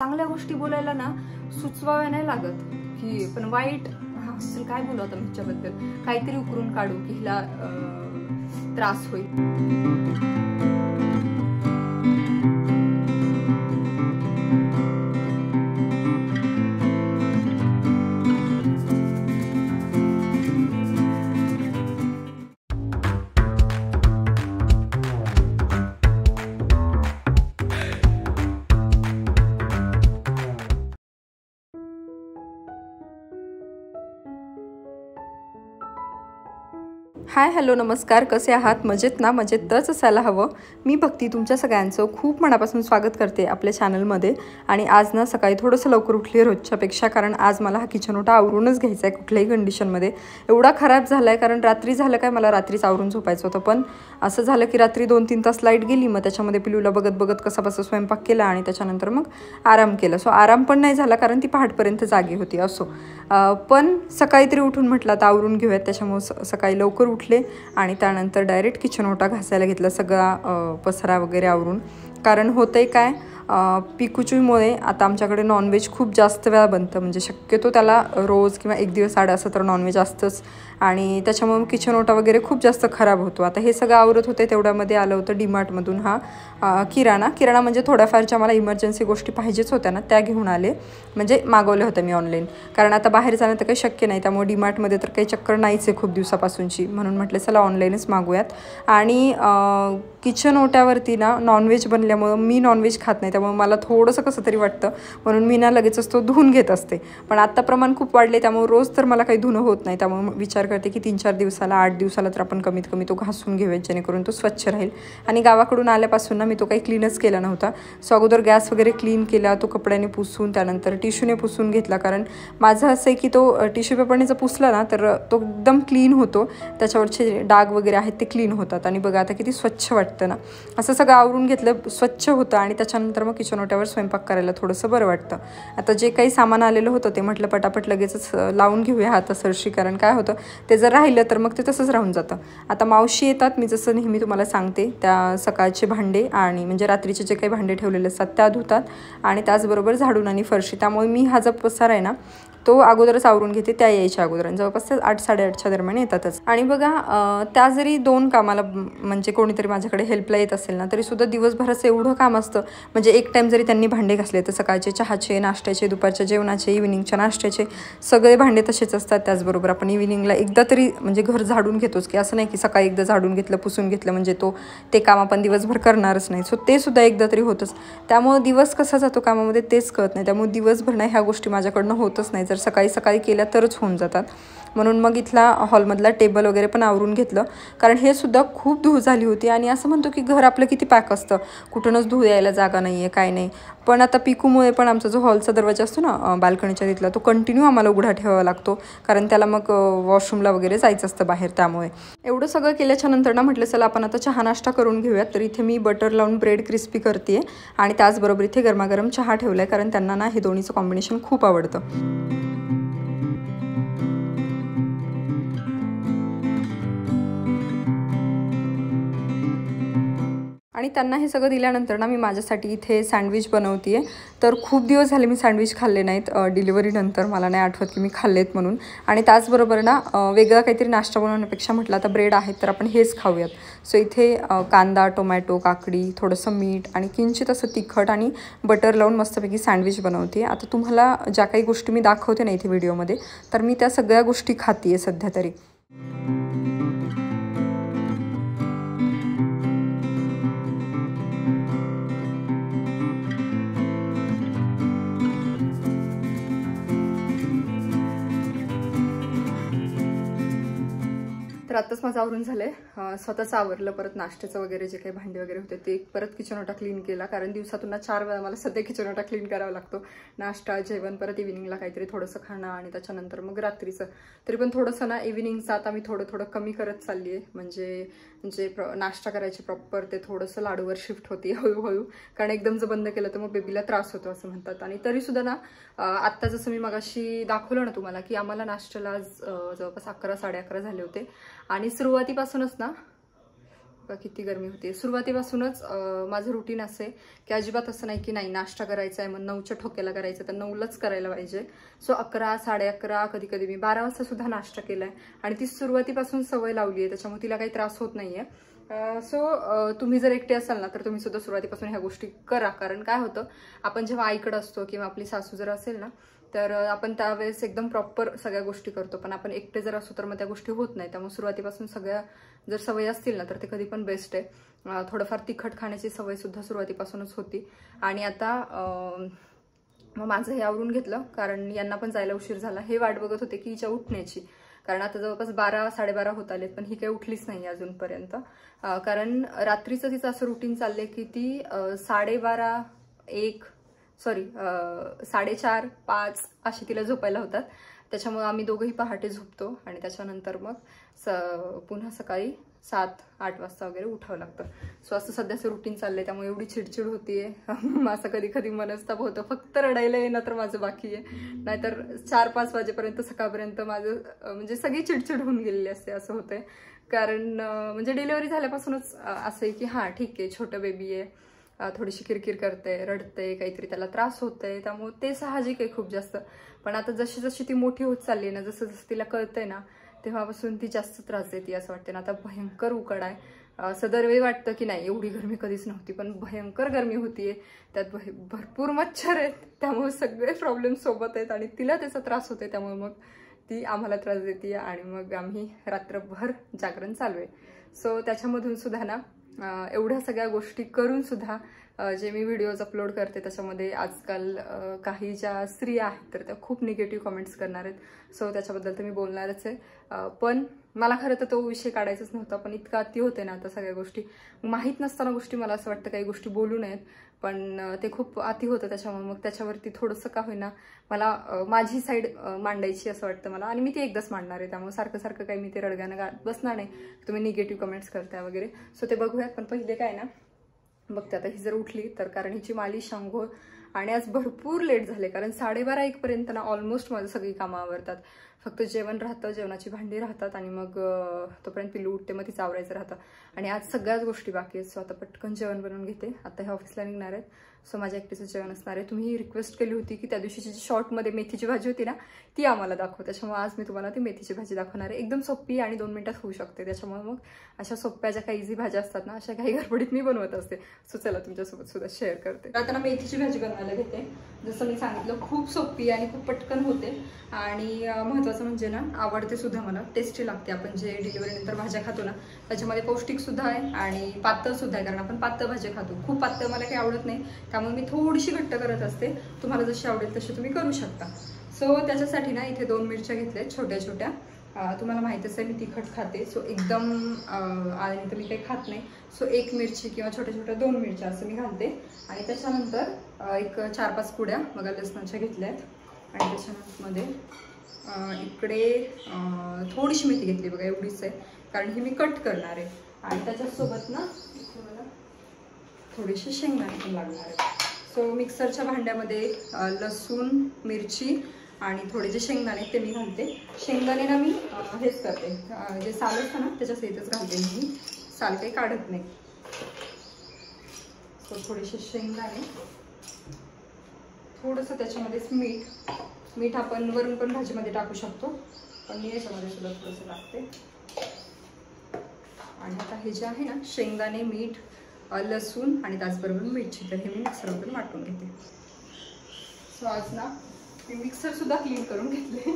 चांगल्या गोष्टी बोलायला ना सुचवाव्या नाही लागत की पण वाईट काय बोलू आता हिच्याबद्दल काहीतरी उकरून काढू की हिला त्रास होईल। हाय हॅलो नमस्कार, कसे आहात? मजेत ना? मजेतच असायला हवं। मी भक्ती तुमच्या सगळ्यांचं खूप मनापासून स्वागत करते आपल्या चॅनलमध्ये। आणि आज ना सकाळी थोडंसं लवकर उठली रोजच्यापेक्षा, कारण आज मला हा किचन ओटा आवरूनच घ्यायचा आहे कुठल्याही कंडिशनमध्ये। एवढा खराब झाला आहे कारण रात्री झालं काय, मला रात्रीच आवरून झोपायचं होतं, पण असं झालं की रात्री 2-3 तास लाईट गेली, मग त्याच्यामध्ये पिलूला बघत बघत कसा स्वयंपाक केला आणि त्याच्यानंतर मग आराम केला। सो आराम पण नाही झाला कारण ती पहाटपर्यंत जागी होती। असो पण सकाळी तरी उठून म्हटलं आता आवरून घेऊयात, त्याच्यामुळे सकाळी लवकर उठले आणि त्यानंतर डायरेक्ट किचन ओटा घासायला घेतला, सगळा पसरा वगैरे आवरून। कारण होतंय काय, पिकूचीमुळे आता आमच्याकडे नॉनव्हेज खूप जास्त वेळा बनतं, म्हणजे शक्यतो त्याला रोज किंवा एक दिवस आड असं तर नॉनव्हेज असतंच, आणि त्याच्यामुळे किचन ओटा वगैरे खूप जास्त खराब होतो। आता हे सगळं आवरत होते तेवढ्यामध्ये आलं होतं डीमार्टमधून हा किराणा म्हणजे थोड्याफारच्या मला इमर्जन्सी गोष्टी पाहिजेच होत्या ना, त्या घेऊन आले, म्हणजे मागवले होते मी ऑनलाईन, कारण आता बाहेर जाणं तर काही शक्य नाही, त्यामुळे डीमार्टमध्ये तर काही चक्कर नाहीच आहे खूप दिवसापासूनची, म्हणून म्हटलं चला ऑनलाईनच मागूयात। आणि किचन ओट्यावरती ना नॉनव्हेज बनल्यामुळं मी नॉनव्हेज खात नाही, त्यामुळे मला थोडंसं कसं तरी वाटतं, म्हणून मी ना लगेचच तो धुवून घेत असते। पण आत्ता प्रमाण खूप वाढले त्यामुळे रोज तर मला काही धुणं होत नाही, त्यामुळे विचार करते की 3-4 दिवसाला 8 दिवसाला तर आपण कमीत कमी तो घासून घेऊयात, जेणेकरून तो स्वच्छ राहील। आणि गावाकडून आल्यापासून ना मी तो काही क्लीनच केला नव्हता, सो अगोदर गॅस वगैरे क्लीन केला, तो कपड्याने पुसून त्यानंतर टिश्यूने पुसून घेतला, कारण माझं असं आहे की तो टिश्यू पेपरने जर पुसला ना तर तो एकदम क्लीन होतो, त्याच्यावरचे डाग वगैरे आहेत ते क्लीन होतात। आणि बघा आता किती स्वच्छ वाटतं ना, असं सगळं आवरून घेतलं, स्वच्छ होतं, आणि त्याच्यानंतर मग किचन ओट्यावर स्वयंपाक करायला थोडंसं बरं वाटतं। आता जे काही सामान आलेलं होतं ते म्हटलं पटापट लगेचच लावून घेऊया हातासरशी, कारण काय होतं ते जर राहिलं तर मग ते तसंच राहून जातं। आता मावशी येतात, मी जसं नेहमी तुम्हाला सांगते, त्या सकाळचे भांडे आणि म्हणजे रात्रीचे जे काही भांडे ठेवलेले असतात त्या धुतात, आणि त्याचबरोबर झाडून आणि फरशी, त्यामुळे मी हा जो पसारा आहे ना तो अगोदरच आवरून घेते, त्या यायच्या अगोदर, आणि जवळपास 8-8:30च्या दरम्यान येतातच। आणि बघा त्या जरी 2 कामाला म्हणजे कोणीतरी माझ्याकडे हेल्पला येत असेल ना, तरीसुद्धा दिवसभराचं एवढं काम असतं, म्हणजे एक टाईम जरी त्यांनी भांडे घासले तर सकाळचे चहाचे, नाश्त्याचे, दुपारच्या जेवणाचे, इव्हिनिंगच्या नाश्त्याचे सगळे भांडे तसेच असतात। त्याचबरोबर आपण इव्हिनिंगला एकदा तरी म्हणजे घर झाडून घेतोच, की असं नाही की सकाळी एकदा झाडून घेतलं, पुसून घेतलं म्हणजे ते काम आपण दिवसभर करणारच नाही, सो ते सुद्धा एकदा तरी होतच। त्यामुळे दिवस कसा जातो कामामध्ये तेच कळत नाही, त्यामुळे दिवसभर नाही ह्या गोष्टी माझ्याकडनं होतच नाही, जर सकाळी केल्या तरच होऊन जातात। म्हणून मग इथला हॉलमधला टेबल वगैरे पण आवरून घेतलं, कारण हे सुद्धा खूप धूळ झाली होती। आणि असं म्हणतो की घर आपलं किती पॅक असतं, कुठूनच धूळ यायला जागा नाही आहे, काय नाही, पण आता पिकूमुळे पण आमचा जो हॉलचा दरवाजा असतो ना बाल्कनीच्या तिथला, तो कंटिन्यू आम्हाला उघडा ठेवावा लागतो, कारण त्याला मग वॉशरूमला वगैरे जायचं असतं बाहेर। त्यामुळे एवढं सगळं केल्याच्या नंतर ना म्हटलं चला आपण आता चहा नाश्ता करून घेऊयात। तर इथे मी बटर लावून ब्रेड क्रिस्पी करते, आणि त्याचबरोबर इथे गरमागरम चहा ठेवला आहे, कारण त्यांना ना हे दोन्हीचं कॉम्बिनेशन खूप आवडतं। आणि त्यांना हे सगळं दिल्यानंतर ना मी माझ्यासाठी इथे सँडविच बनवते आहे। तर खूप दिवस झाले मी सँडविच खाल्ले नाहीत, डिलिव्हरीनंतर मला नाही आठवत की मी खाल्लेत म्हणून। आणि त्याचबरोबर ना वेगळा काहीतरी नाश्ता बनवण्यापेक्षा म्हटलं आता ब्रेड आहेत तर आपण हेच खाऊयात। सो इथे कांदा, टोमॅटो, काकडी, थोडंसं मीठ आणि किंचित असं तिखट आणि बटर लावून मस्तपैकी सँडविच बनवते। आता तुम्हाला ज्या काही गोष्टी मी दाखवते ना इथे व्हिडिओमध्ये, तर मी त्या सगळ्या गोष्टी खाते आहे सध्या तरी। तर आत्ताच माझं आवरून झालंय, स्वतःच आवरलं, परत नाश्त्याचं वगैरे जे काही भांडे वगैरे होते ते परत किचन ओटा क्लीन केला, कारण दिवसातून 4 वेळा मला सध्या किचन ओटा क्लीन करावा लागतो, नाश्ता, जेवण, परत इव्हिनिंगला काहीतरी थोडंसं खाणं, आणि त्याच्यानंतर मग रात्रीचं। तरी पण थोडंसं ना इव्हिनिंगचं आता मी थोडं कमी करत चालली आहे, म्हणजे नाश्ता करायची प्रॉपर ते थोडंसं लाडूवर शिफ्ट होती हळूहळू, कारण एकदम जर बंद केलं तर मग बेबीला त्रास होतो असं म्हणतात। आणि तरीसुद्धा ना आत्ता जसं मी मगाशी दाखवलं ना तुम्हाला की आम्हाला नाश्त्याला जवळपास 11-11:30 झाले होते, आणि सुरुवातीपासूनच ना बघा किती गरमी होते. सुरुवातीपासूनच माझं रुटीन असं आहे की अजिबात असं नाही की नाही नाश्ता करायचा आहे मग 9च्या ठोक्याला करायचं तर 9लाच करायला पाहिजे. सो 11, 11:30 कधी कधी मी 12 वाजता सुद्धा नाश्ता केलाय आणि ती सुरुवातीपासून सवय लावली आहे, त्याच्यामुळे तिला काही त्रास होत नाहीये. सो तुम्ही जर एकटे असाल ना तर तुम्ही सुद्धा सुरुवातीपासून ह्या गोष्टी करा. कारण काय होतं, आपण जेव्हा आईकडे असतो किंवा आपली सासू जर असेल ना तर आपण त्यावेळेस एकदम प्रॉपर सगळ्या गोष्टी करतो, पण आपण एकटे जर असतो तर मग त्या गोष्टी होत नाही. त्यामुळे सुरुवातीपासून सगळ्या जर सवय असतील ना तर ते कधी पण बेस्ट आहे. थोडंफार तिखट खाण्याची सवय सुद्धा सुरुवातीपासूनच होती. आणि आता मग माझं हे आवरून घेतलं कारण यांना पण जायला उशीर झाला. हे वाट बघत होते की हिच्या उठण्याची, कारण आता जवळपास 12, 12:30 होत आलेत पण ही काही उठलीच नाही अजूनपर्यंत. कारण रात्रीचं तिचं असं रुटीन चाललंय की ती 12:30, 1 सॉरी 4:30, 5 अशी तिला झोपायला होतात. त्याच्यामुळे आम्ही दोघंही पहाटे झोपतो आणि त्याच्यानंतर मग पुन्हा सकाळी 7, 8 वाजता वगैरे उठावं लागतं. सो असं सध्याचं रुटीन चाललंय, त्यामुळे एवढी चिडचिड होतीये. असं कधी कधी मनस्ताप होतं. फक्त रडायला येणं तर माझं बाकी आहे, नाहीतर 4-5 वाजेपर्यंत सकाळपर्यंत माझं म्हणजे सगळी चिडचिड होऊन गेलेली असते असं होतंय. कारण म्हणजे डिलिव्हरी झाल्यापासूनच असं आहे की हां ठीक आहे छोटं बेबी आहे, थोडीशी किरकिर करते, रडते, काहीतरी त्याला त्रास होतोय, त्यामुळे ते साहजिक आहे खूप जास्त. पण आता जशी जशी ती मोठी होत चालली ना, जसं जसं तिला कळतंय ना तेव्हापासून ती जास्त त्रास देते असं वाटतं ना. आता भयंकर उकाडा आहे. असं दरवेळी वाटतं की नाही एवढी गरमी कधीच नव्हती, पण भयंकर गरमी होतीये. त्यात भरपूर मच्छर आहेत, त्यामुळे सगळे प्रॉब्लेम सोबत आहेत आणि तिला त्याचा त्रास होतोय, त्यामुळे मग ती आम्हाला त्रास देते आणि मग आम्ही रात्रभर जागरण चालू आहे. सो त्याच्यामधून सुद्धा ना एवढ्या सगळ्या गोष्टी करून सुद्धा जे मी व्हिडिओज अपलोड करते त्याच्यामध्ये आजकाल काही ज्या स्त्रिया आहेत तर त्या खूप निगेटिव्ह कमेंट्स करणार आहेत. सो त्याच्याबद्दल तर मी बोलणारच आहे. पण मला खरं तर तो विषय काढायचाच नव्हता, पण इतका अति होते ना आता सगळ्या गोष्टी, माहीत नसताना गोष्टी मला असं वाटतं काही गोष्टी बोलू नयेत, पण ते खूप अति होतं. त्याच्यामुळे मग त्याच्यावरती थोडंसं का होईना मला माझी साईड मांडायची असं वाटतं मला, आणि मी ती एकदाच मांडणार आहे. त्यामुळे सारखं सारखं काही मी ते रडगाणं बसणार नाही तुम्ही निगेटिव्ह कमेंट्स करताय वगैरे. सो ते बघूयात. पण पहिले काय ना बघते आता ही जर उठली तर, कारण हिची मालिश, अंघोळ, आणि आज भरपूर लेट झाले कारण 12:30-1 पर्यंत ना ऑलमोस्ट माझं सगळी कामं आवरतात. फक्त जेवण राहतं, जेवणाची भांडी राहतात आणि मग तोपर्यंत पिल्लू उठते, मग तिचं आवरायचं राहतं. आणि आज सगळ्याच गोष्टी बाकी आहेत. सो आता पटकन जेवण बनवून घेते. आता हे ऑफिसला निघणार आहेत, सो माझ्या एकटीचं जेवण असणार आहे. तुम्ही रिक्वेस्ट केली होती की त्या दिवशीची जी शॉर्टमध्ये मेथीची भाजी होती ना ती आम्हाला दाखव, त्याच्यामुळे आज मी तुम्हाला ती मेथीची भाजी दाखवणार आहे. एकदम सोपी आणि 2 मिनिटात होऊ शकते. त्याच्यामुळे मग अशा सोप्या ज्या काही इझी भाज्या असतात ना अशा काही गडबडीत मी बनवत असते. सो चला तुमच्यासोबत सुद्धा शेअर करते. आता ना मेथीची भाजी बनवायला घेते. जसं मी सांगितलं खूप सोपी आणि खूप पटकन होते आणि महत्त्वाचं म्हणजे ना आवडते सुद्धा मला, टेस्टी लागते. आपण जे डिलिव्हरीनंतर भाज्या खातो ना त्याच्यामध्ये पौष्टिक सुद्धा आहे आणि पातळ सुद्धा आहे, कारण आपण पातळ भाज्या खातो. खूप पातळ मला काही आवडत नाही, त्यामुळे मी थोडीशी घट्ट करत असते. तुम्हाला जशी आवडेल तशी तुम्ही करू शकता. सो त्याच्यासाठी ना इथे 2 मिरच्या घेतल्या छोट्या छोट्या. तुम्हाला माहितच आहे मी तिखट खाते, सो एकदम आणि तर मी काही खात नाही. सो 1 मिरची किंवा छोट्या छोट्या 2 मिरच्या असं मी घालते. आणि त्याच्यानंतर एक 4-5 कुड्या बघा लसणाच्या घेतल्यात. आणि त्याच्यामध्ये इकडे थोडीशी मेथी घेतली बघा, एवढीच आहे, कारण ही मी कट करणार आहे. आणि त्याच्यासोबत ना इथे मला थोडीशी शेंगदाणे पण लागणार आहे. सो मिक्सरच्या भांड्यामध्ये लसूण, मिरची आणि थोडे जे शेंगदाणे ते मी घालते. शेंगदाणे ना मी हेच करते, जे साल असतं ना त्याच्या सहितच घालते मी, साल काही काढत नाही. सो थोडेसे शेंगदाणे, थोडंसं त्याच्यामध्येच मीठ आपण वरून पण भाजीमध्ये टाकू शकतो, पण मी याच्यामध्ये सुद्धा थोडंसं टाकते. आणि आता हे जे आहे ना शेंगदाणे, मीठ, लसूण आणि त्याचबरोबर मिरची, तर हे मी मिक्सरमधून वाटून घेते. सो आज ना मी मिक्सर सुद्धा क्लीन करून घेतले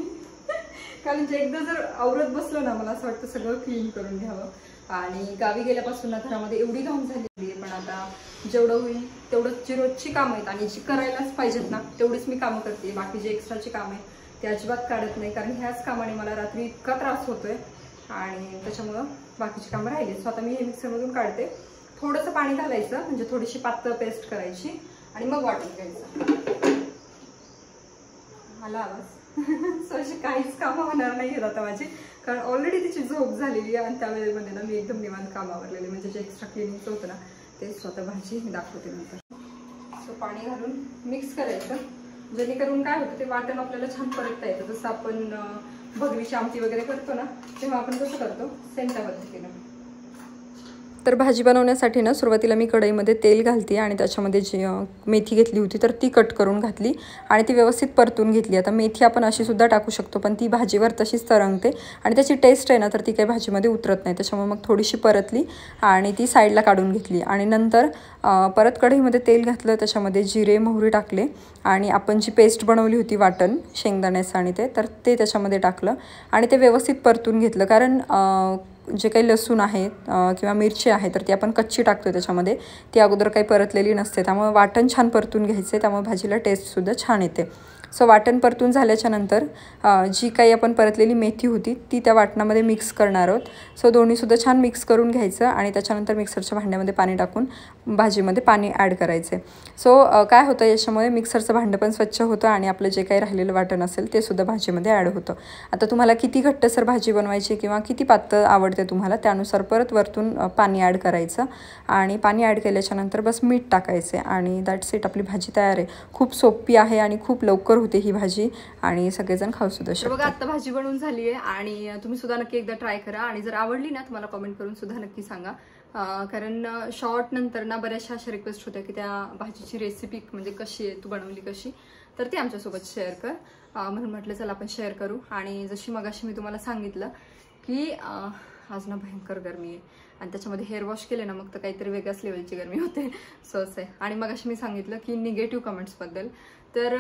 कारण जे एकदा जर आवरत बसलं ना मला असं वाटतं सगळं क्लीन करून घ्यावं. आणि गावी गेल्यापासून ना घरामध्ये एवढी घाण झालेली आहे, पण आता जेवढं होईल तेवढंच जी रोजची कामं आहेत आणि जी करायलाच पाहिजेत ना तेवढीच मी कामं करते. बाकी जे एक्स्ट्राची कामं आहेत ते अजिबात काढत नाही, कारण ह्याच कामाने मला रात्री इतका त्रास होतोय आणि त्याच्यामुळं बाकीची कामं राहिली. सो आता मी हे मिक्सरमधून काढते. थोडंसं पाणी घालायचं म्हणजे थोडीशी पातळ पेस्ट करायची आणि मग वाटून घ्यायचं. मला आवाज सो अशी काहीच कामं होणार नाही आहेत आता माझी, कारण ऑलरेडी तिची झोप झालेली आहे आणि त्यावेळेमध्ये ना मी एकदम निवांत काम आवरलेले, म्हणजे जे एक्स्ट्रा क्लिनिंगचं होतं ना ते स्वतः भाजी मी दाखवते नंतर. सो पाणी घालून मिक्स करायचं, जेणेकरून काय होतं ते वाटण आपल्याला छान परतता येतं. जसं आपण भगरीची आमटी वगैरे करतो ना तेव्हा आपण कसं करतो सेम त्या पद्धतीनं. तर भाजी बनवण्यासाठी ना सुरुवातीला मी कढईमध्ये तेल घालते आणि त्याच्यामध्ये जी मेथी घेतली होती तर ती कट करून घातली आणि ती व्यवस्थित परतून घेतली. आता मेथी आपण अशी सुद्धा टाकू शकतो, पण ती भाजीवर तशीच तरंगते आणि त्याची टेस्ट आहे ना तर ती काही भाजीमध्ये उतरत नाही. त्याच्यामुळे मग थोडीशी परतली आणि ती साईडला काढून घेतली आणि नंतर परत कढईमध्ये तेल घातलं, त्याच्यामध्ये जिरे मोहरी टाकले आणि आपण जी पेस्ट बनवली होती वाटण शेंगदाण्याचं आणि ते त्याच्यामध्ये टाकलं आणि ते व्यवस्थित परतून घेतलं. कारण जे काही लसूण आहे किंवा मिरची आहे तर ती आपण कच्ची टाकतो त्याच्यामध्ये, ती अगोदर काही परतलेली नसते. त्यामुळे वाटण छान परतून घ्यायचे, त्यामुळे भाजीला टेस्टसुद्धा छान येते. सो वाटण परतून झाल्याच्या नंतर जी काही आपण परतलेली मेथी होती ती त्या वाटणामध्ये मिक्स करणार आहोत. सो दोन्हीसुद्धा छान मिक्स करून घ्यायचं आणि त्याच्यानंतर मिक्सरच्या भांड्यामध्ये पाणी टाकून भाजीमध्ये पाणी ॲड करायचे. सो काय होतं याच्यामुळे मिक्सरचं भांडं पण स्वच्छ होतं आणि आपलं जे काही राहिलेलं वाटण असेल ते सुद्धा भाजीमध्ये ॲड होतं. आता तुम्हाला किती घट्टसर भाजी बनवायची किंवा किती पातळ आवडते तुम्हाला त्यानुसार परत वरतून पाणी ॲड करायचं आणि पाणी ॲड केल्याच्यानंतर बस मीठ टाकायचे आणि दॅट्स इट, आपली भाजी तयार आहे. खूप सोपी आहे आणि खूप लवकर होते ही भाजी आणि सगळेजण खाऊ सुद्धा शकतात. बघा आता भाजी बनवून झाली आहे आणि तुम्ही सुद्धा नक्की एकदा ट्राय करा आणि जर आवडली ना तुम्हाला कमेंट करून सुद्धा नक्की सांगा. कारण शॉर्ट नंतर ना बऱ्याचशा अशा रिक्वेस्ट होत्या की त्या भाजीची रेसिपी म्हणजे कशी आहे, तू बनवली कशी, तर ती आमच्यासोबत शेअर कर. म्हणून म्हटलं चला आपण शेअर करू. आणि जशी मगाशी मी तुम्हाला सांगितलं की आज ना भयंकर गरमी आहे आणि त्याच्यामध्ये हेअर वॉश केले ना मग तर काहीतरी वेगळ्याच लेवलची गरमी होते. सो असं आहे. आणि मगाशी मी सांगितलं की निगेटिव्ह कमेंट्सबद्दल, तर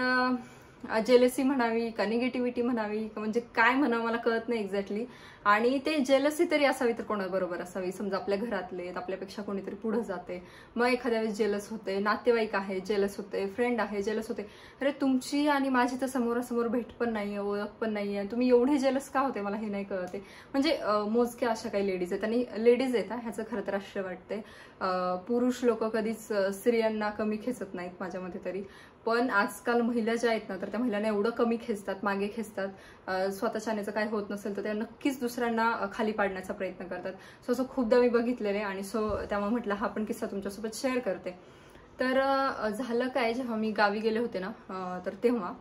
जेलसी म्हणावी का निगेटिव्हिटी म्हणावी का म्हणजे काय म्हणावं मला कळत नाही एक्झॅक्टली. आणि ते जेलसी तरी असावी तर कोणाबरोबर असावी, समजा आपल्या घरातले आपल्यापेक्षा कोणीतरी पुढे जाते मग एखाद्या वेळेस जेलस होते, नातेवाईक आहे जेलस होते, फ्रेंड आहे जेलस होते. अरे तुमची आणि माझी तर समोरासमोर भेट पण नाहीये, ओळख पण नाहीये, तुम्ही एवढे जेलस का होते मला हे नाही कळते. म्हणजे मोजक्या अशा काही लेडीज आहेत आणि लेडीज आहेत ह्याचं खरं तर आश्चर्य वाटते. पुरुष लोक कधीच स्त्रियांना कमी खेचत नाहीत माझ्या मते तरी, पण आजकाल महिला ज्या आहेत ना तर त्या महिलांना एवढं कमी खेचतात, मागे खेचतात. स्वतःच्यानेचं काय होत नसेल तर त्या नक्कीच दुसऱ्यांना खाली पाडण्याचा प्रयत्न करतात. सो असं खूपदा मी बघितलेलं आहे आणि सो त्यामुळे म्हटलं हा पण किस्सा तुमच्यासोबत शेअर करते. तर झालं काय, जेव्हा मी गावी गेले होते ना तर तेव्हा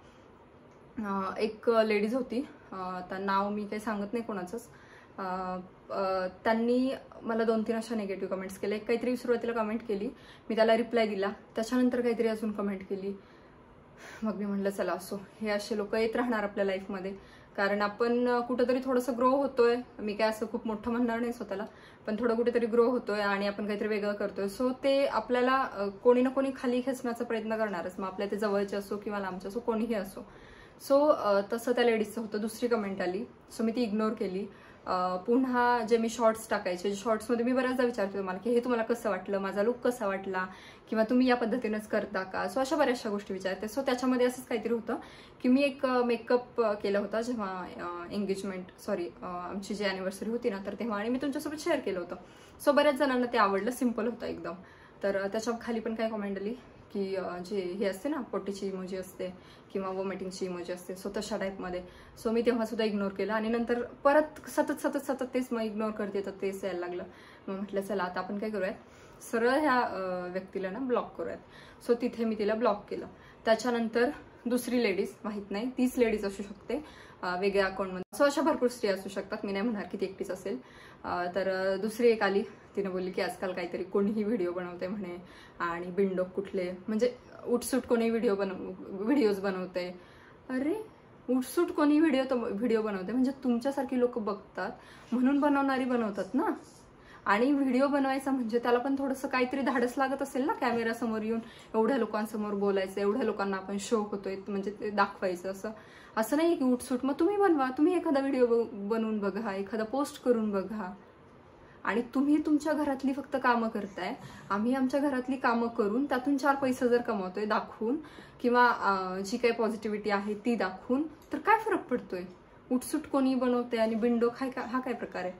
एक लेडीज होती, आता नाव मी काही सांगत नाही कोणाचंच, त्यांनी मला 2-3 अशा निगेटिव्ह कमेंट्स केले. काहीतरी सुरुवातीला कमेंट केली, मी त्याला रिप्लाय दिला, त्याच्यानंतर काहीतरी अजून कमेंट केली. मग मी म्हटलं चला असो, हे असे लोक येत राहणार आपल्या लाईफमध्ये, कारण आपण कुठेतरी थोडंसं ग्रो होतोय. मी काय असं खूप मोठं म्हणणार नाही स्वतःला, पण थोडं कुठेतरी ग्रो होतोय आणि आपण काहीतरी वेगळं करतोय. सो ते आपल्याला कोणी ना कोणी खाली खेचण्याचा प्रयत्न करणारच, मग आपल्या ते जवळचे असो किंवा लांबचे असो कोणीही असो. सो तसं त्या लेडीजचं होतं. दुसरी कमेंट आली, सो मी ती इग्नोर केली. पुन्हा जे मी शॉर्ट्स टाकायचे, शॉर्ट्समध्ये मी बऱ्याचदा विचारते तुम्हाला की हे तुम्हाला कसं वाटलं, माझा लुक कसा वाटला किंवा तुम्ही या पद्धतीनेच करता का. सो अशा बऱ्याचशा गोष्टी विचारते. सो त्याच्यामध्ये असंच काहीतरी होतं की मी एक मेकअप केला होता जेव्हा आमची जी अॅनिव्हर्सरी होती ना तर तेव्हा, आणि मी तुमच्यासोबत शेअर केलं होतं. सो बऱ्याच जणांना ते आवडलं, सिम्पल होतं एकदम. तर त्याच्या खाली पण काय कमेंट आली की जे हे असते ना पोटीची इमोजी असते किंवा वॉमिटिंगची इमोजी असते, सो तशा टाईपमध्ये. सो मी तेव्हा सुद्धा इग्नोर केलं आणि नंतर परत सतत तेच मग इग्नोर करते तर तेच यायला लागलं. मग म्हटलं चला आता आपण काय करूयात, सरळ ह्या व्यक्तीला ना ब्लॉक करूयात. सो तिथे मी तिला ब्लॉक केलं. त्याच्यानंतर दुसरी लेडीज, माहित नाही तीच लेडीज असू शकते वेगळ्या अकाउंटमध्ये, सो अशा भरपूर स्त्री असू शकतात, मी नाही म्हणणार की ती एकटीच असेल. तर दुसरी एक आली, तिने बोलली की आजकाल काहीतरी कोणीही व्हिडिओ बनवते म्हणे आणि बिनडोक कुठले, म्हणजे उठसूट कोणी व्हिडिओज बनवते. अरे उठसूट कोणी व्हिडिओ बनवते म्हणजे तुमच्यासारखी लोक बघतात म्हणून बनवणारी बनवतात ना. आणि व्हिडिओ बनवायचा म्हणजे त्याला पण थोडंसं काहीतरी धाडस लागत असेल ना, कॅमेरा समोर येऊन एवढ्या लोकांसमोर बोलायचं, एवढ्या लोकांना आपण शो होतोय म्हणजे ते दाखवायचं. असं नाही की उठसूट. मग तुम्ही बनवा, तुम्ही एखादा व्हिडिओ बनवून बघा, एखादा पोस्ट करून बघा. आणि तुम्ही तुमच्या घरातली फक्त कामं करताय, आम्ही आमच्या घरातली कामं करून त्यातून 4 पैसे जर कमवतोय दाखवून किंवा जी काही पॉझिटिव्हिटी आहे ती दाखवून, तर काय फरक पडतोय. उठसूट कोणी बनवते आणि बिनडोक हा काय प्रकार आहे.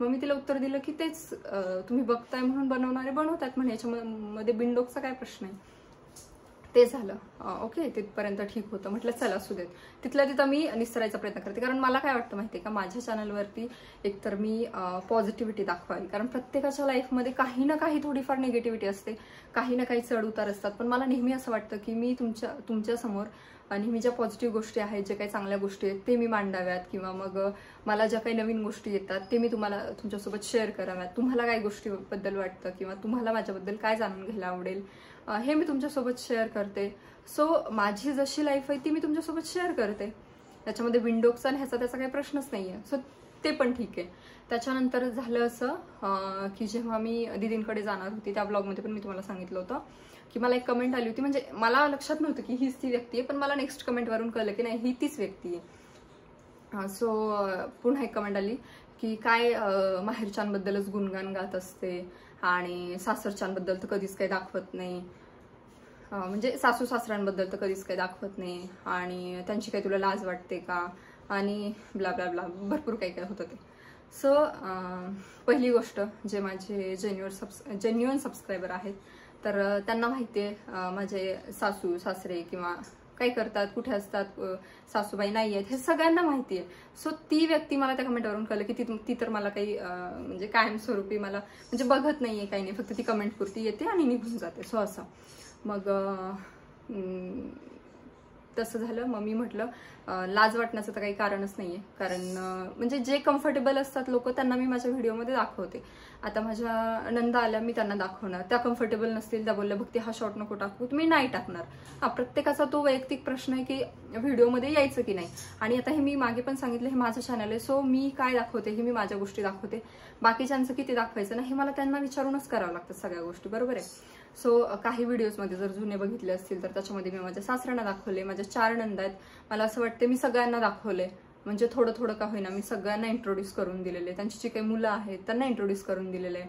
मग मी तिला उत्तर दिलं की तेच तुम्ही बघताय म्हणून बनवणारे बनवतात म्हणे, याच्यामध्ये बिनडोकचा काय प्रश्न आहे. ते झालं. ओके, तिथपर्यंत ठीक होतं. म्हटलं चला असू देत. तिथल्या तिथं मी निस्तरायचा प्रयत्न करते, कारण मला काय वाटतं माहितीये का, माझ्या चॅनलवरती एकतर मी पॉझिटिव्हिटी दाखवावी, कारण प्रत्येकाच्या लाईफमध्ये काही ना काही थोडीफार निगेटिव्हिटी असते, काही ना काही चढ उतार असतात. पण मला नेहमी असं वाटतं की मी तुमच्या समोर नेहमी ज्या पॉझिटिव्ह गोष्टी आहेत, जे काही चांगल्या गोष्टी आहेत ते मी मांडाव्यात, किंवा मग मला ज्या काही नवीन गोष्टी येतात ते मी तुमच्यासोबत शेअर कराव्यात. तुम्हाला काय गोष्टीबद्दल वाटतं किंवा तुम्हाला माझ्याबद्दल काय जाणून घ्यायला आवडेल हे मी तुमच्यासोबत शेअर करते. सो माझी जशी लाईफ आहे ती मी तुमच्यासोबत शेअर करते. त्याच्यामध्ये विंडोचा आणि ह्याचा त्याचा काही प्रश्नच नाहीये. सो ते पण ठीक आहे. त्याच्यानंतर झालं असं की जेव्हा मी दीदींकडे जाणार होती, त्या ब्लॉगमध्ये पण मी तुम्हाला सांगितलं होतं की मला एक कमेंट आली होती. म्हणजे मला लक्षात नव्हतं की हीच ती व्यक्ती आहे, पण मला नेक्स्ट कमेंटवरून कळलं की नाही, ही तीच व्यक्ती आहे. सो पुन्हा एक कमेंट आली की काय माहेरच्यांबद्दलच गुणगान गात असते आणि सासरच्यांबद्दल तर कधीच काही दाखवत नाही, म्हणजे सासू सासऱ्यांबद्दल तर कधीच काही दाखवत नाही, आणि त्यांची काही तुला लाज वाटते का, आणि ब्ला ब्ला ब्ला, भरपूर काही काय होतं ते. सो पहिली गोष्ट, जे माझे जेन्युअन सबस्क्रायबर आहेत तर त्यांना माहिती आहे माझे सासू सासरे किंवा काय करतात, कुठे असतात, सासूबाई नाही आहेत, हे सगळ्यांना माहिती आहे. सो ती व्यक्ती, मला त्या कमेंटवरून कळलं की ती तर मला काही म्हणजे कायमस्वरूपी मला म्हणजे बघत नाहीये, काही नाही, फक्त ती कमेंट पुरती येते आणि निघून जाते. सो असं मग तसं झालं. मग मी म्हटलं लाज वाटण्याचं तर काही कारणच नाहीये, कारण म्हणजे जे कम्फर्टेबल असतात लोक त्यांना मी माझ्या व्हिडिओमध्ये दाखवते. आता माझ्या नंदा आल्या, मी त्यांना दाखवणार, त्या कम्फर्टेबल नसतील, त्या बोलल्या भक्ती हा शॉर्ट नको टाकू, मी नाही टाकणार. प्रत्येकाचा तो वैयक्तिक प्रश्न आहे की व्हिडिओमध्ये यायचं की नाही. आणि आता हे मी मागे पण सांगितलं, हे माझं चॅनल आहे, सो मी काय दाखवते हे मी माझ्या गोष्टी दाखवते. बाकीच्यांचं किती दाखवायचं ना हे मला त्यांना विचारूनच करावं लागतं सगळ्या गोष्टी, बरोबर आहे. सो काही व्हिडिओजमध्ये जर जुने बघितले असतील तर त्याच्यामध्ये मी माझ्या सासऱ्यांना दाखवले, माझ्या 4 नंदा आहेत, मला असं वाटतं मी सगळ्यांना दाखवले, म्हणजे थोडं थोडं का होईना मी सगळ्यांना इंट्रोड्यूस करून दिलेले. त्यांची जी काही मुलं आहेत त्यांना इंट्रोड्यूस करून दिलेले.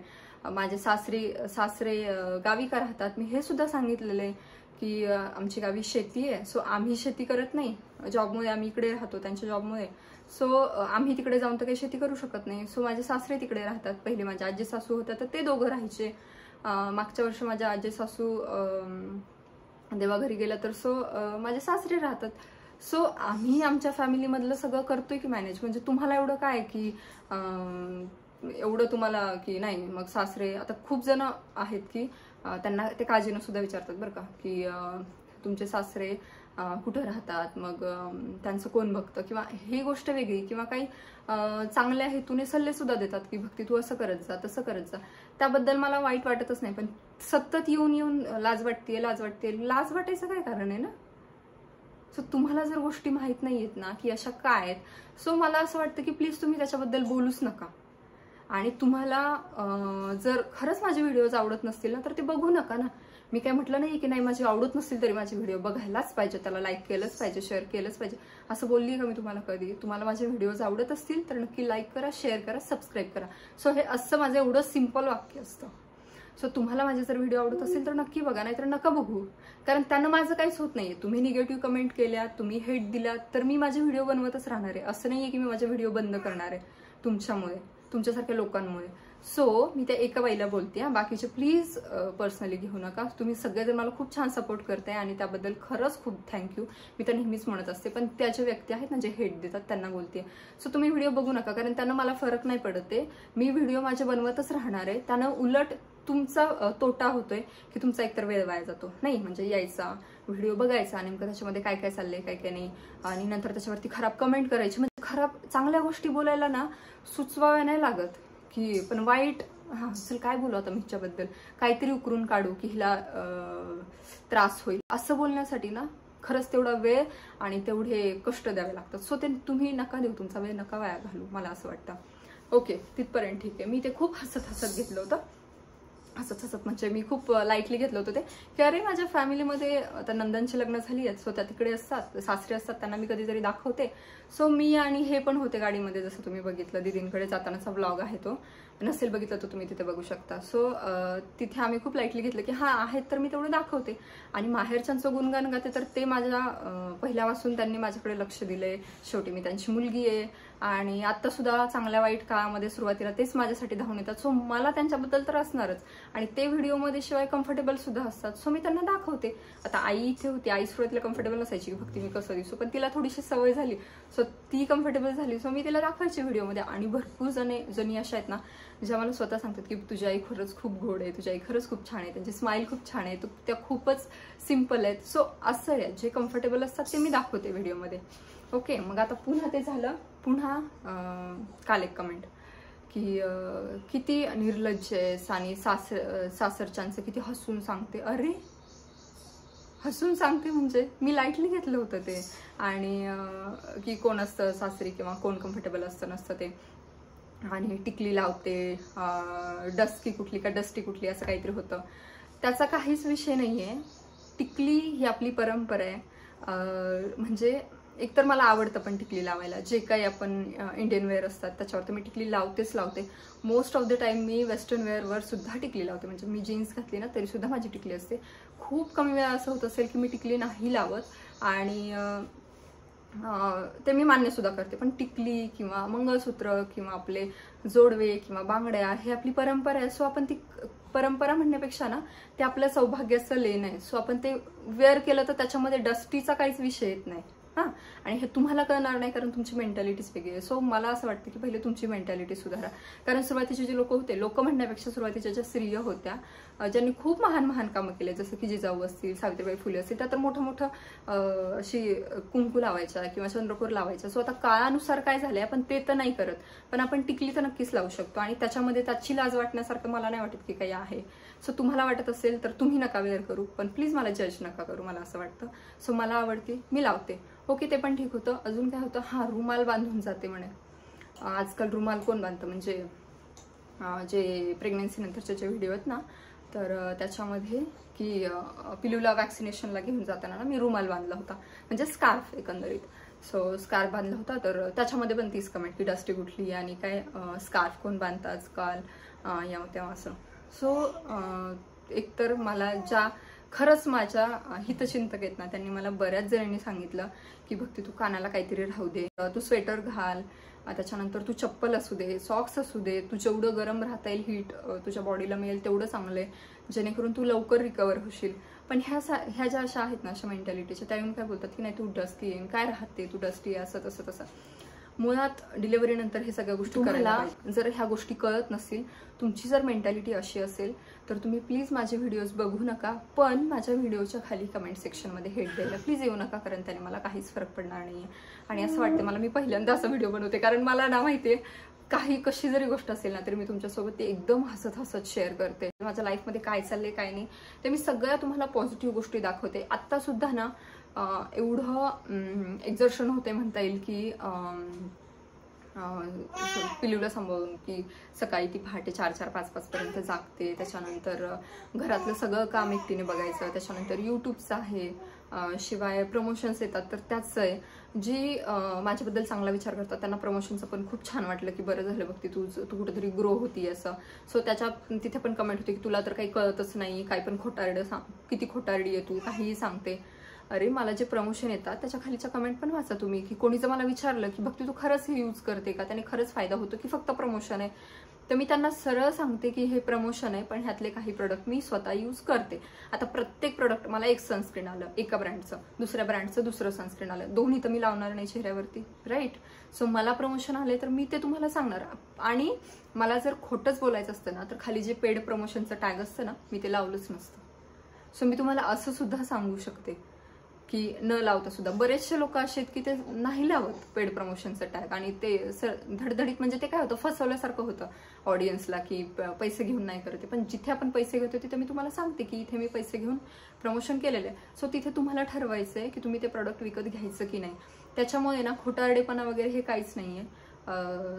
माझे सासरे गावी का राहतात मी हे सुद्धा सांगितलेले की आमची गावी शेती आहे, सो आम्ही शेती करत नाही, जॉबमुळे आम्ही इकडे राहतो त्यांच्या जॉबमुळे, सो आम्ही तिकडे जाऊन तर काही शेती करू शकत नाही. सो माझे सासरे तिकडे राहतात. पहिले माझे आजी सासू होत्या तर ते दोघं राहायचे. मागच्या वर्षी माझ्या आजी सासू देवाघरी गेला तर सो माझे सासरे राहतात. सो आम्ही आमच्या फॅमिलीमधलं सगळं करतोय की मॅनेज. म्हणजे तुम्हाला एवढं काय की एवढं तुम्हाला की नाही. मग सासरे, आता खूप जण आहेत की त्यांना ते काळजीनं सुद्धा विचारतात बरं का की तुमचे सासरे कुठं राहतात, मग त्यांचं कोण बघतं, किंवा ही गोष्ट वेगळी, किंवा काही चांगल्या हेतूने सल्ले सुद्धा देतात की भक्ती तू असं करत जा, तसं करत जा. त्याबद्दल मला वाईट वाटतच नाही, पण सतत येऊन लाज वाटते लाज वाटायचं काय कारण आहे ना. सो तुम्हाला जर गोष्टी माहित नाहीयेत ना की अशा काय आहेत, सो मला असं वाटतं की प्लीज तुम्ही त्याच्याबद्दल बोलूच नका. आणि तुम्हाला जर खरंच माझे व्हिडिओज आवडत नसतील ना तर ते बघू नका ना. मी काय म्हटलं नाही की नाही माझे आवडत नसतील तरी माझे व्हिडिओ बघायलाच पाहिजे, त्याला लाईक केलंच पाहिजे, शेअर केलंच पाहिजे, असं बोलली का मी तुम्हाला कधी. तुम्हाला माझे व्हिडिओज आवडत असतील तर नक्की लाईक करा, शेअर करा, सबस्क्राईब करा. सो हे असं माझं एवढं सिंपल वाक्य असतं. सो तुम्हाला माझे जर व्हिडिओ आवडत असेल तर नक्की बघा, नाहीतर नका बघू, कारण त्यानं माझं काहीच होत नाहीये. तुम्ही निगेटिव्ह कमेंट केल्या, तुम्ही हेट दिलात तर मी माझे व्हिडिओ बनवतच राहणार आहे. असं नाहीये की मी माझे व्हिडिओ बंद करणार आहे तुमच्यामुळे, तुमच्यासारख्या लोकांमुळे. सो मी त्या एका बाईला बोलते, बाकीचे प्लीज पर्सनली घेऊ नका. तुम्ही सगळेजण मला खूप छान सपोर्ट करताय आणि त्याबद्दल खरंच खूप थँक्यू. मी तर नेहमीच म्हणत असते, पण त्या ज्या व्यक्ती आहेत ना जे हेट देतात त्यांना बोलते. सो तुम्ही व्हिडिओ बघू नका, कारण त्यानं मला फरक नाही पडत आहे. मी व्हिडिओ माझे बनवतच राहणार आहे. त्यानं उलट तुमचा तोटा होतोय की तुमचा एकतर वेळ वाया जातो. नाही म्हणजे यायचा व्हिडिओ बघायचा, नेमकं त्याच्यामध्ये काय काय चाललंय काय काय नाही, आणि नंतर त्याच्यावरती खराब कमेंट करायची. म्हणजे खराब चांगल्या गोष्टी बोलायला ना सुचवाव्या नाही लागत की, पण वाईट चल काय बोलू आता मी हिच्याबद्दल, काहीतरी उकरून काढू की हिला त्रास होईल, असं बोलण्यासाठी ना खरंच तेवढा वेळ आणि तेवढे कष्ट द्यावे लागतात. सो ते तुम्ही नका देऊ, तुमचा वेळ नका वाया घालू, मला असं वाटतं. ओके, तिथपर्यंत ठीक आहे. मी ते खूप हसत घेतलं होतं. हसत म्हणजे मी खूप लाईटली घेतलं होतं ते की अरे माझ्या फॅमिलीमध्ये आता नंदनची लग्न झाली आहेत, सो त्या तिकडे असतात, सासरे असतात, त्यांना मी कधीतरी दाखवते. सो मी आणि हे पण होते गाडीमध्ये, जसं तुम्ही बघितलं दीदींकडे जातानाचा ब्लॉग आहे तो. नसेल बघितलं तर तुम्ही तिथे बघू शकता. सो तिथे आम्ही खूप लाईटली घेतलं की हा आहेत तर मी तेवढं दाखवते. आणि माहेरच्यांचं गुणगान गाते तर ते माझ्या पहिल्यापासून त्यांनी माझ्याकडे लक्ष दिले. शेवटी मी त्यांची मुलगी आहे आणि आता सुद्धा चांगल्या वाईट काळामध्ये सुरुवातीला तेच माझ्यासाठी धावून येतात. सो मला त्यांच्याबद्दल तर असणारच आणि ते व्हिडिओमध्ये शिवाय कम्फर्टेबल सुद्धा असतात. सो मी त्यांना दाखवते. आता आई इथे होती, आई सुरुवातीला कम्फर्टेबल नसायची की फक्त मी कसं दिसू, पण तिला थोडीशी सवय झाली. सो ती कम्फर्टेबल झाली. सो मी तिला दाखवायची व्हिडिओमध्ये. आणि भरपूर जणी अशा आहेत ना ज्या मला स्वतः सांगतात की तुझी आई खरंच खूप गोड आहे, तुझी आई खरंच खूप छान आहे, त्यांची स्माईल खूप छान आहे, त्या खूपच सिम्पल आहेत. सो असं आहे, जे कम्फर्टेबल असतात ते मी दाखवते व्हिडिओमध्ये. ओके, मग आता पुन्हा ते झालं. पुन्हा काल एक कमेंट की किती निर्लज्ज आहेस आणि सासरच्यांचं किती हसून सांगते. अरे हसून सांगते म्हणजे मी लाईटली घेतलं होतं ते. आणि की कोण असतं सासरी किंवा कोण कम्फर्टेबल असतं नसतं ते. आणि टिकली लावते, डस्की कुठली का डस्टी कुठली असं काहीतरी होतं. त्याचा काहीच विषय नाही आहे. टिकली ही आपली परंपरा आहे. म्हणजे एकतर मला आवडतं पण टिकली लावायला. जे काही आपण इंडियन वेअर असतात त्याच्यावर तर मी टिकली लावते. मोस्ट ऑफ द टाइम मी वेस्टर्न वेअरवर सुद्धा टिकली लावते. म्हणजे मी जीन्स घातली ना तरी सुद्धा माझी टिकली असते. खूप कमी वेळा असं होत असेल की मी टिकली नाही लावत. आणि ते मी मान्य सुद्धा करते. पण टिकली किंवा मंगळसूत्र किंवा आपले जोडवे किंवा बांगड्या हे आपली परंपरा आहे. सो आपण ती परंपरा म्हणण्यापेक्षा ना ते आपल्या सौभाग्याचं लेण आहे. सो आपण ते वेअर केलं तर त्याच्यामध्ये डस्टीचा काहीच विषय येत नाही. हां, आणि हे तुम्हाला कळणार नाही कारण तुमची मेंटॅलिटीच वेगळी आहे. सो मला असं वाटतं की पहिले तुमची मेंटॅलिटी सुधारा. कारण सुरुवातीचे जे लोक होते, लोक म्हणण्यापेक्षा सुरुवातीच्या ज्या स्त्रिया होत्या ज्यांनी खूप महान कामं केले, जसं की जिजाऊ असतील, सावित्रीबाई फुले असतील, त्या तर मोठं अशी कुंकू लावायच्या किंवा चंद्रकोर लावायच्या. सो आता काळानुसार काय झालंय आपण ते तर नाही करत, पण आपण टिकली तर नक्कीच लावू शकतो. आणि त्याच्यामध्ये त्याची लाज वाटण्यासारखं मला नाही वाटत की काही आहे. सो तुम्हाला वाटत असेल तर तुम्ही नका वेअर करू, पण प्लीज मला जज नका करू, मला असं वाटतं. सो मला आवडते, मी लावते. ओके, ते पण ठीक होतं. अजून काय होतं, हा रुमाल बांधून जाते म्हणे. आजकाल रुमाल कोण बांधतं, म्हणजे जे प्रेग्नन्सी नंतरचे जे व्हिडिओ आहेत ना, तर त्याच्यामध्ये की पिलूला वॅक्सिनेशनला घेऊन जाताना ना मी रुमाल बांधला होता, म्हणजे स्कार्फ एकंदरीत. सो स्कार्फ बांधला होता. तर त्याच्यामध्ये पण तीच कमेंट की डस्टी कुठली आणि काय स्कार्फ कोण बांधतात आजकाल या तेव्हा असं. सो एकतर मला ज्या खरंच माझ्या हितचिंतक आहेत ना त्यांनी मला बऱ्याच जणांनी सांगितलं की भक्ती तू कानाला काहीतरी राहू दे, तू स्वेटर घाल, त्याच्यानंतर तू चप्पल असू दे, सॉक्स असू दे, तू जेवढं गरम राहता येईल, हीट तुझ्या बॉडीला मिळेल तेवढं चांगलं आहे, जेणेकरून तू लवकर रिकवर होशील. पण ह्या ज्या अशा आहेत ना अशा मेंटॅलिटीच्या, त्या येऊन काय बोलतात की नाही तू डस्टी आहे, काय राहते तू डस्टी आहे, असं तसं तसं. मुळात डिलिव्हरी नंतर हे सगळ्या गोष्टी करायला, जर ह्या गोष्टी कळत नसतील, तुमची जर मेंटॅलिटी अशी असेल तर तुम्ही प्लीज माझे व्हिडिओज बघू नका. पण माझ्या व्हिडिओच्या खाली कमेंट सेक्शनमध्ये हेट द्यायला प्लीज येऊ नका, कारण त्याने मला काहीच फरक पडणार नाहीये. आणि असं वाटतं मला, मी पहिल्यांदा असा व्हिडिओ बनवते कारण मला ना माहितीये काही कशी जरी गोष्ट असेल ना तरी मी तुमच्यासोबत ते एकदम हसत शेअर करते. माझ्या लाईफमध्ये काय चाललंय काय नाही ते मी सगळ्या तुम्हाला पॉझिटिव्ह गोष्टी दाखवते. आत्ता सुद्धा ना एवढं एक्झर्शन होते म्हणता येईल की पिलूला सांभाळून की सकाळी ती पहाटे 4-5 पर्यंत जागते, त्याच्यानंतर घरातलं सगळं काम एकटीने बघायचं, त्याच्यानंतर यूट्यूबचं आहे, शिवाय प्रमोशन्स येतात तर त्याच आहे. जी माझ्याबद्दल चांगला विचार करतात त्यांना प्रमोशनचं पण खूप छान वाटलं की बरं झालं बघते तू कुठेतरी ग्रो होती असं. सो तिथे पण कमेंट होती की तुला तर काही कळतच नाही, काही पण खोटारडं सांग, किती खोटारडी आहे तू, काहीही सांगते. अरे मला जे प्रमोशन येतात त्याच्या खालीच्या कमेंट पण वाचा तुम्ही, की कोणी जर मला विचारलं की भक्ती तू खरंच हे यूज करते का, त्याने खरंच फायदा होतो की फक्त प्रमोशन आहे, तर मी त्यांना सरळ सांगते की हे प्रमोशन आहे पण ह्यातले काही प्रोडक्ट मी स्वतः यूज करते. आता प्रत्येक प्रोडक्ट, मला एक सनस्क्रीन आलं एका ब्रँडचं, दुसऱ्या ब्रँडचं दुसरं सनस्क्रीन आलं, दोन्ही तर मी लावणार नाही चेहऱ्यावरती, राईट. सो मला प्रमोशन आले तर मी ते तुम्हाला सांगणार. आणि मला जर खोटंच बोलायचं असतं ना तर खाली जे पेड प्रमोशनचं टॅग असतं ना मी ते लावलंच नसतं. सो मी तुम्हाला असं सुद्धा सांगू शकते की न लावता सुद्धा बरेचसे लोक असे आहेत की ते नाही लावत पेड प्रमोशनचं टॅग, आणि ते धडधडीत, म्हणजे ते काय होतं फसवल्यासारखं होतं ऑडियन्सला की पैसे घेऊन नाही करते. पण जिथे आपण पैसे घेतो तिथे मी तुम्हाला सांगते की इथे मी पैसे घेऊन प्रमोशन केलेलं आहे. सो तिथे तुम्हाला ठरवायचं आहे की तुम्ही ते प्रोडक्ट विकत घ्यायचं की नाही. त्याच्यामुळे ना खोटारडेपणा वगैरे हे काहीच नाहीये.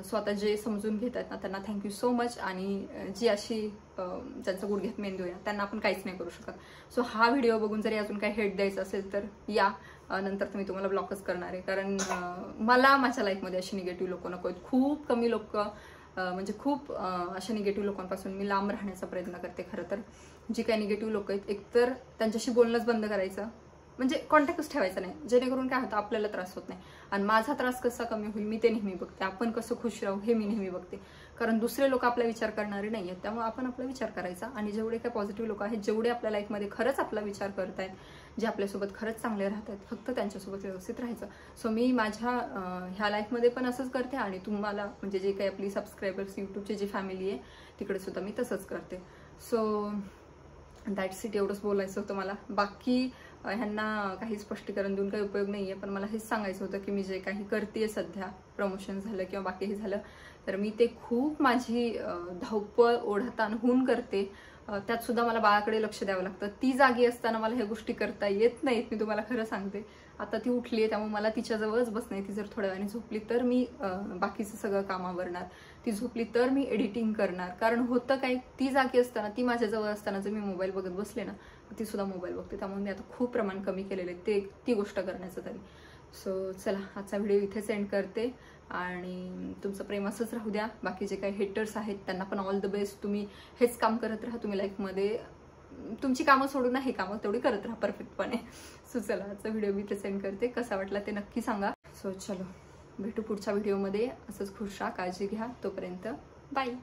स्वतः जे समजून घेत आहेत ना त्यांना थँक्यू सो मच. आणि जी अशी ज्यांचं गुडघ्यात मेंदू आहे त्यांना आपण काहीच नाही करू शकत. सो हा व्हिडिओ बघून जरी अजून काही हेट द्यायचं असेल तर या, नंतर तर मी तुम्हाला ब्लॉकच करणार आहे. कारण मला माझ्या लाईफमध्ये अशी निगेटिव्ह लोक नको आहेत. खूप कमी लोक म्हणजे खूप अशा निगेटिव्ह लोकांपासून मी लांब राहण्याचा प्रयत्न करते. खरं तर जी काही निगेटिव्ह लोक आहेत एकतर त्यांच्याशी बोलणंच बंद करायचं, म्हणजे कॉन्टॅक्टच ठेवायचा नाही, जेणेकरून काय होतं आपल्याला त्रास होत नाही. आणि माझा त्रास कसा कमी होईल मी ते नेहमी बघते. आपण कसं खुश राहू हे मी नेहमी बघते. कारण दुसरे लोक आपला विचार करणारे नाही आहेत, त्यामुळे आपण आपला विचार करायचा. आणि जेवढे काही पॉझिटिव्ह लोक आहेत, जेवढे आपल्या लाईफमध्ये खरंच आपला विचार करतायत, जे आपल्यासोबत खरंच चांगले राहत आहेत, फक्त त्यांच्यासोबत व्यवस्थित राहायचं. सो मी माझ्या ह्या लाईफमध्ये पण असंच करते आणि तुम्हाला म्हणजे जे काही आपली सबस्क्रायबर्स यूट्यूबची जी फॅमिली आहे तिकडे सुद्धा मी तसंच करते. सो दॅट्स इट, एवढंच बोलायचं होतं मला. बाकी ह्यांना काही स्पष्टीकरण देऊन काही उपयोग नाही आहे, पण मला हेच सांगायचं होतं की मी जे काही करते सध्या, प्रमोशन झालं किंवा बाकीही झालं, तर मी ते खूप माझी धावपळ ओढताणहून करते. त्यात सुद्धा मला बाळाकडे लक्ष द्यावं लागतं. ती जागी असताना मला ह्या गोष्टी करता येत नाहीत, मी तुम्हाला खरं सांगते. आता ती उठली आहे त्यामुळे मला तिच्याजवळच बसणं आहे. ती जर थोड्या वेळाने झोपली तर मी बाकीचं सगळं काम आवरणार, ती झोपली तर मी एडिटिंग करणार. कारण होतं काय, ती जागी असताना, ती माझ्याजवळ असताना जर मी मोबाईल बघत बसले ना, ती सुद्धा मोबाईल बघते. त्यामुळे मी आता खूप प्रमाण कमी केलेलं आहे ती गोष्ट करण्याचं तरी. सो चला, आजचा व्हिडिओ इथेच एंड करते आणि तुमचं प्रेम असंच राहू द्या. बाकी जे काही हेटर्स आहेत त्यांना पण ऑल द बेस्ट. तुम्ही हेच काम करत राहा. तुम्ही लाईफमध्ये तुमची कामं सोडून हे कामं तेवढी करत राहा परफेक्टपणे. सो चला, आजचा व्हिडिओ मी इथे सेंड करते. कसा वाटला ते नक्की सांगा. सो चलो, भेटू पुढच्या व्हिडिओमध्ये. असंच खुश राहा, काळजी घ्या. तोपर्यंत बाय.